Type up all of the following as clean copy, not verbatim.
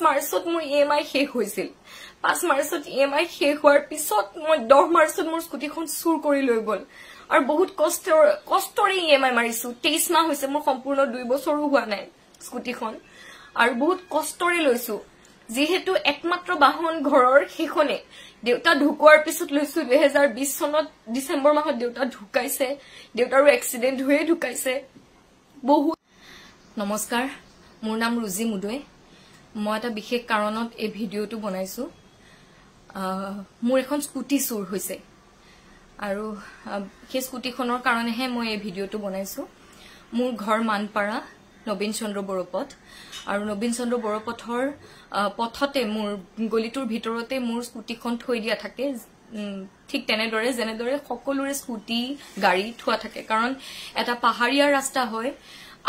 মাৰ্চত মোৰ EMI শেষ হৈছিল 5 মাৰ্চত EMI শেষ হোৱাৰ পিছত মই 10 মাৰ্চত মোৰ স্কুটিখন চুৰ কৰি লৈ গল আৰু বহুত কষ্টৰে EMI মাৰিছো 23 মাহ হৈছে মোৰ সম্পূৰ্ণ 2 বছৰো হোৱা নাই স্কুটিখন আৰু বহুত কষ্টৰে লৈছো যেহেতু একমাত্ৰ বাহন ঘৰৰ সেইখনে দেউতা ঢুকোৱাৰ পিছত লৈছো 2020 চনত ডিসেম্বৰ মাহত দেউতা ঢুকাইছে দেউতাৰো এক্সিডেন্ট হৈ ঢুকাইছে বহুত নমস্কাৰ মোৰ নাম ৰুজি মুদৈ মই এটা বিশেষ কাৰণত এই ভিডিওটো বনাইছো মোৰ এখন স্কুটি চুৰ হৈছে আৰু সেই স্কুটিখনৰ কাৰণেহে মই এই ভিডিওটো বনাইছো মোৰ ঘৰ মানপাৰা নবীন চন্দ্ৰ বৰপথ আৰু নবীন চন্দ্ৰ বৰপথৰ পথতে মোৰ গলিটোৰ ভিতৰতে মোৰ স্কুটিখন থৈ দিয়া থাকে ঠিক তেনেদৰে যেনেদৰে সকলোৰে স্কুটি গাড়ী থোৱা থাকে কাৰণ এটা পাহাৰীয়া ৰাস্তা হয়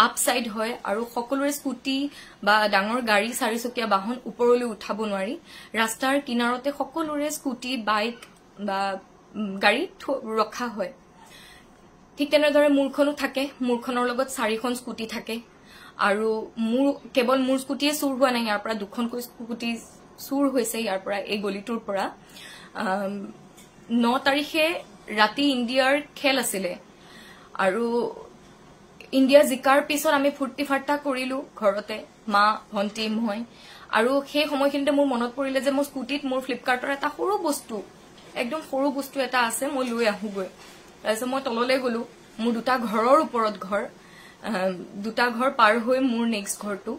আপসাইড হয় আৰু সকলোৰে স্কুটি বা ডাঙৰ গাড়ী চাৰিচকীয়া বাহন ওপৰলৈ উঠাব নোৱাৰি ৰাস্তাৰ কিনাৰতে সকলোৰে স্কুটি বাইক বা গাড়ী ৰখা হয় ঠিক তেনেদৰে মোৰখনো থাকে মোৰখনৰ লগত 4খন স্কুটি থাকে আৰু মোৰ কেৱল মোৰ স্কুটিয়ে চুৰ হোৱা নাই ইয়াৰ পৰা দুখনকৈ স্কুটি চুৰ হৈছে ইয়াৰ পৰা এই গলিটোৰ পৰা 9 তাৰিখে ৰাতি ইণ্ডিয়াৰ খেল আছিলে আৰু ইণ্ডিয়া জিকাৰ পিছত আমি ফুৰ্তি ফাৰ্তা কৰিলো ঘৰতে মা ভন্টি মই আৰু সেই সময়খিনিতে মোৰ মনত পৰিলে যে মোৰ স্কুটিত মোৰ ফ্লিপকাৰ্টৰ এটা সৰু বস্তু একদম সৰু বস্তু এটা আছে মই লৈ আহুগৈ তাৰপিছত মই তললৈ গলো মোৰ দুটা ঘৰৰ ওপৰত ঘৰ দুটা ঘৰ পাৰ হৈ মোৰ নেক্সট ঘৰটো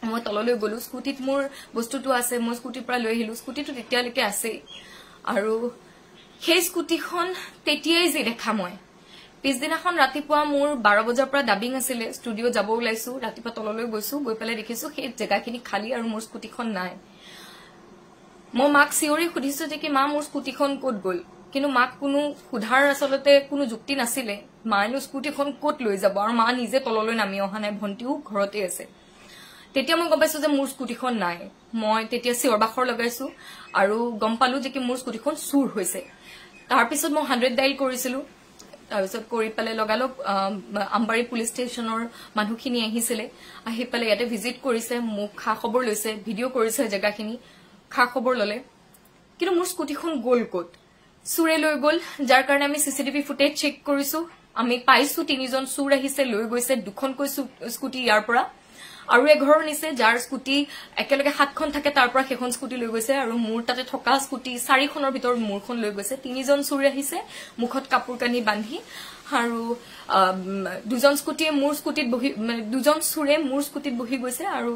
মই তললৈ গলো স্কুটিত মোৰ বস্তুটো আছে মই স্কুটিৰ পৰা লৈ আহিলো স্কুটিটো তেতিয়ালৈকে আছে আৰু সেই স্কুটিখন তেতিয়াই যে দেখা মই পিছদিনাখন ৰাতিপুৱা মোৰ 12 বজাৰ পৰা ডাবিং আছিলে ষ্টুডিঅ যাব ওলাইছো ৰাতিপুৱা তললৈ গৈছো গৈ পেলাই দেখিছো সেই জেগাখিনি খালি আৰু মোৰ স্কুটিখন নাই মই মাক চিঞৰি সুধিছো যে কি মা মোৰ স্কুটিখন ক'ত গ'ল কিন্তু মাক কোনো সুধাৰ আসলতে কোনো যুক্তি নাছিলে মাইনো স্কুটিখন ক'ত লৈ যাব আৰু মা নিজে তললৈ নামি অহা নাই ভন্টিও ঘৰতে আছে তেতিয়া মই গম পাইছো যে মোৰ স্কুটিখন নাই মই তেতিয়া চিঞৰবাখৰ লগাইছো আৰু গম পালো যে কি মোৰ স্কুটিখন চুৰ হৈছে তাৰ পিছত মই 100 ডাইল কৰিছিলো তাৰপিছত কৰি পেলে লগালক আমবাৰী পুলিচ ষ্টেচনৰ মানুহখিনি আহিছিলে আহি পেলে ইয়াতে ভিজিট কৰিছে মোক খা খবৰ লৈছে ভিডিঅ' কৰিছে জেগাখিনি খা খবৰ ললে কিন্তু মোৰ স্কুটিখন গ'ল ক'ত চুৰে লৈ গ'ল যাৰ কাৰণে আমি সিসিটিভি ফুটেজ চেক কৰিছো আমি পাইছো 3জন চুৰ আহিছে লৈ গৈছে দুখনকৈ স্কুটি ইয়াৰ পৰা আৰু এঘৰৰ নিছে যাৰ স্কুটি একেলগে 7খন থাকে তাৰ পৰা সেইখন স্কুটি লৈ গৈছে আৰু মোৰ তাতে থকা স্কুটি 4খনৰ ভিতৰত মোৰখন লৈ গৈছে 3জন চুৰ আহিছে মুখত কাপোৰ কানি বান্ধি আৰু দুজন স্কুটিয়ে মোৰ স্কুটিত বহি মানে দুজন চুৰে মোৰ স্কুটিত বহি গৈছে আৰু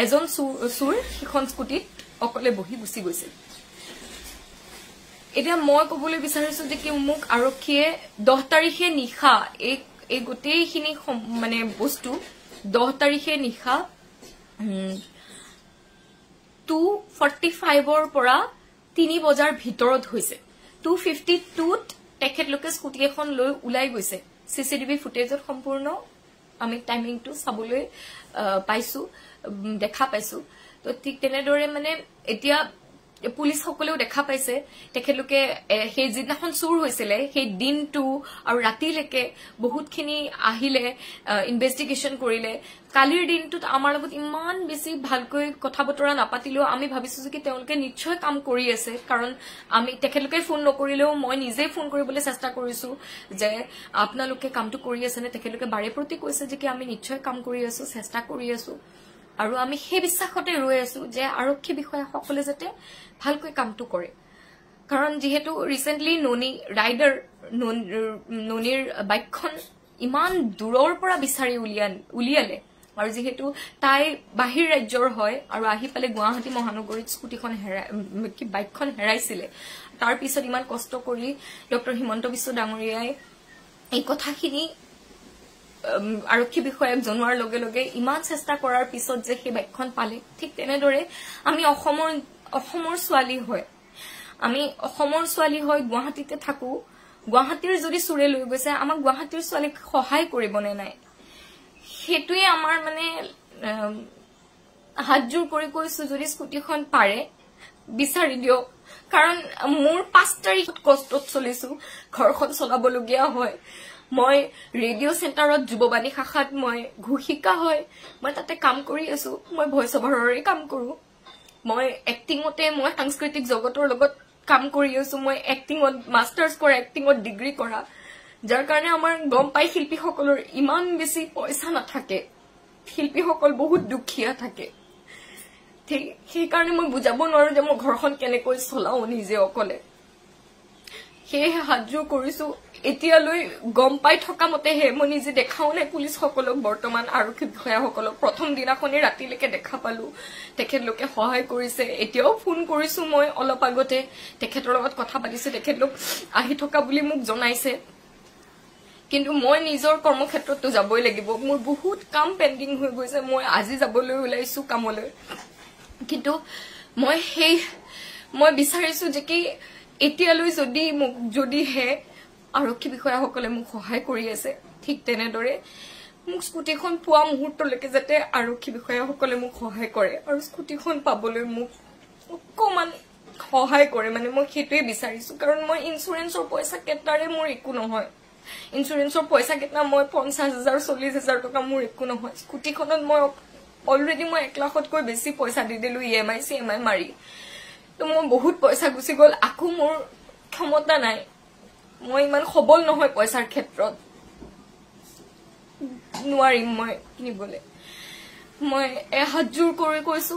এজন চুৰ সেইখন স্কুটিত অকলে বহি গুচি গৈছে এতিয়া মই কবলৈ বিচাৰিছো যে কি মোক আৰক্ষীয়ে 10 তাৰিখে নিশা এই গোটেইখিনি মানে বস্তু 10 তাৰিখে নিশা 2:45 পৰা 3 বজাৰ ভিতৰত হৈছে 2:52 তেখেতলোকে স্কুটি এখন লৈ উলাই গৈছে সিসিটিভি ফুটেজত সম্পূৰ্ণ আমি টাইমিংটো চাবলৈ পাইছো দেখা পাইছো তো ঠিক তেনেদৰে মানে এতিয়া পুলিচ সকলেও দেখা পাইছে তেখেতলোকে সেই যিদিনাখন চুৰ হৈছিলে সেই দিনটো আৰু ৰাতিলৈকে বহুতখিনি আহিলে ইনভেষ্টিগেশ্যন কৰিলে কালিৰ দিনটোত আমাৰ লগত ইমান বেছি ভালকৈ কথা বতৰা নাপাতিলেও আমি ভাবিছো যে তেওঁলোকে নিশ্চয় কাম কৰি আছে কাৰণ আমি তেখেতলোকে ফোন নকৰিলেও মই নিজে ফোন কৰিবলৈ চেষ্টা কৰিছো যে আপোনালোকে কামটো কৰি আছে নে তেখেতলোকে বাৰে প্ৰতি কৈছে যে আমি নিশ্চয় কাম কৰি আছো চেষ্টা কৰি আছো আৰু আমি সেই বিশ্বাসতে ৰৈ আছো যে আৰক্ষী বিষয়া সকলে যাতে ভালকৈ কামটো কৰে কাৰণ যেহেতু ৰিসেন্টলি ননি ৰাইডাৰ ননিৰ বাইকখন ইমান দূৰৰ পৰা বিচাৰি উলিয়ালে আৰু যেহেতু তাই বাহিৰ ৰাজ্যৰ হয় আৰু আহি পালে গুৱাহাটী মহানগৰীত স্কুটিখন বাইকখন হেৰাইছিলে তাৰ পিছত ইমান কষ্ট কৰি ডক্টৰ হিমন্ত বিশ্ব ডাঙৰীয়াই এই কথাখিনি আৰক্ষী বিষয়াক জনোৱাৰ লগে লগে ইমান চেষ্টা কৰাৰ পিছত যে সেই বাইকখন পালে ঠিক তেনেদৰে আমি অসমৰ ছোৱালী হয় গুৱাহাটীতে থাকো গুৱাহাটীৰ যদি চুৰে লৈ গৈছে আমাক গুৱাহাটীৰ ছোৱালীক সহায় কৰিবনে নাই হেতুৱে আমাৰ মানে হাতজোৰ কৰি কৈছো যদি স্কুটিখন পাৰে বিচাৰি দিও কাৰণ মোৰ 5 তাৰিখত কষ্টত চলিছো ঘৰখন চলাবলগীয়া হয় মই ৰেডিঅ' চেণ্টাৰত যুৱবাণী শাখাত মই ঘোষিকা হয় মই তাতে কাম কৰি আছো মই ভইচ অভাৰৰে কাম কৰো মই এক্টিংতে মই সাংস্কৃতিক জগতৰ লগত কাম কৰি আছো মই এক্টিংত মাষ্টাৰ্ছ কৰা এক্টিংত ডিগ্ৰী কৰা যাৰ কাৰণে আমাৰ গম পাই শিল্পীসকলৰ ইমান বেছি পইচা নাথাকে শিল্পীসকল বহুত দুখীয়া থাকে ঠিক সেই কাৰণে মই বুজাব নোৱাৰো যে মই ঘৰখন কেনেকৈ চলাও নিজে অকলে সেই হাতজোৰ কৰিছো এতিয়ালৈ গম পাই থকা মতে হে মই নিজে দেখাও নাই পুলিচ সকলক বৰ্তমান আৰক্ষী বিষয়াসকলক প্ৰথম দিনাখনে ৰাতিলৈকে দেখা পালো তেখেতলোকে সহায় কৰিছে এতিয়াও ফোন কৰিছো মই অলপ আগতে তেখেতৰ লগত কথা পাতিছো তেখেতলোক আহি থকা বুলি মোক জনাইছে কিন্তু মই নিজৰ কৰ্মক্ষেত্ৰতো যাবই লাগিব মোৰ বহুত কাম পেন্ডিং হৈ গৈছে মই আজি যাবলৈ ওলাইছো কামলৈ কিন্তু মই বিচাৰিছো যে কি এতিয়ালৈ যদি হে আৰক্ষী বিষয়াসকলে মোক সহায় কৰি আছে ঠিক তেনেদৰে মোক স্কুটিখন পোৱা মুহূৰ্তলৈকে যাতে আৰক্ষী বিষয়াসকলে মোক সহায় কৰে আৰু স্কুটিখন পাবলৈ মোক অকমান সহায় কৰে মানে মই সেইটোৱে বিচাৰিছো কাৰণ মই ইন্সুৰেন্সৰ পইচা কেটাৰে মোৰ একো নহয় ইন্সুৰেন্সৰ পইচা কেটা মই 50,000 40,000 টকা মোৰ একো নহয় স্কুটিখনত মই অলৰেডি মই 1 লাখতকৈ বেছি পইচা দি দিলো ইএমআই সিএমআই মাৰি তো মই বহুত পইচা গুছি গল আকো মোৰ ক্ষমতা নাই মই ইমান সবল নহয় পইচাৰ ক্ষেত্ৰত নোৱাৰিম মই কিনিবলে মই হাতজোৰ কৰি কৈছো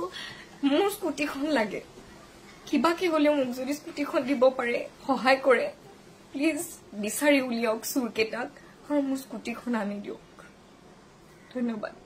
মোৰ স্কুটিখন লাগে কিবা কি হলে মোক যদি স্কুটিখন দিব পাৰে সহায় কৰে প্লিজ বিচাৰি উলিয়াওক চুৰকেটাক আৰু মোৰ স্কুটিখন আনি দিয়ক ধন্যবাদ